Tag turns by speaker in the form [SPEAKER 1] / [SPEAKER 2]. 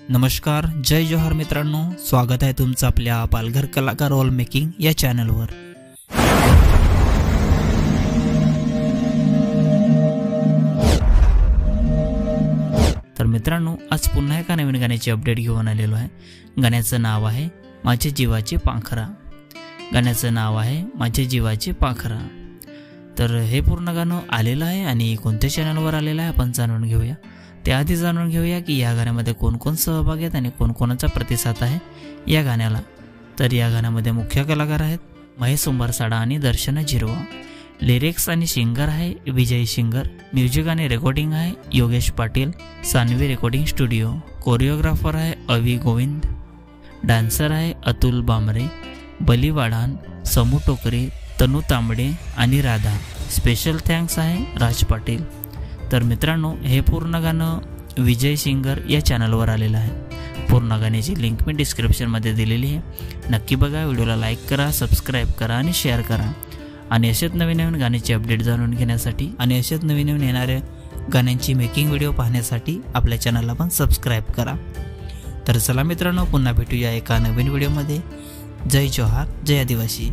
[SPEAKER 1] नमस्कार, जय जोहार मित्रांनो, स्वागत आहे तुमचं आपल्या पालघर कलाकार वॉल मेकिंग या चॅनलवर। तर मित्रांनो, आज पुन्हा एका नवीन गाण्याची अपडेट घेऊन आलेलो आहे। गाण्याचं नाव आहे माझे जीवाचे पाखरा। गाण्याचं नाव आहे माझे जीवाचे पाखरा। तर हे पूर्ण गाणं आलेलं आहे आणि कोणत्या चॅनलवर आलेलं आहे आपण जाणून घेऊया। त्याआधी जाणून घेऊया की या गाण्यामध्ये कोण कोण सहभागी आहेत आणि कोणाचा प्रतिसाद आहे या गाण्याला। तर या गाण्यामध्ये मुख्य कलाकार आहेत महेश उंबरसाडा आणि दर्शना जिरवा। लिरिक्स आणि सिंगर आहे विजय सिंगर। म्युझिक आणि रेकॉर्डिंग आहे Yogesh Patil, Sanvi recording studio. Choreographer आहे अवी गोविंद। डान्सर आहे अतुल बामरे, बली वाढान, समू टोकरे, तनू तांबडे आणि राधा। स्पेशल थँक्स आहे राज पाटील। तर मित्रांनो, हे पूर्ण गाणं विजय सिंगर या चॅनलवर आलेलं आहे। पूर्ण गाण्याची लिंक मी डिस्क्रिप्शनमध्ये दिलेली आहे। नक्की बघा, व्हिडिओला लाईक करा, सबस्क्राईब करा आणि शेअर करा। आणि असेच नवीन नवीन गाण्याची अपडेट जाणून घेण्यासाठी आणि असेच नवीन नवीन येणाऱ्या गाण्यांची मेकिंग व्हिडिओ पाहण्यासाठी आपल्या चॅनलला पण सबस्क्राईब करा। तर चला मित्रांनो, पुन्हा भेटूया एका नवीन व्हिडिओमध्ये। जय जोहार, जय आदिवासी।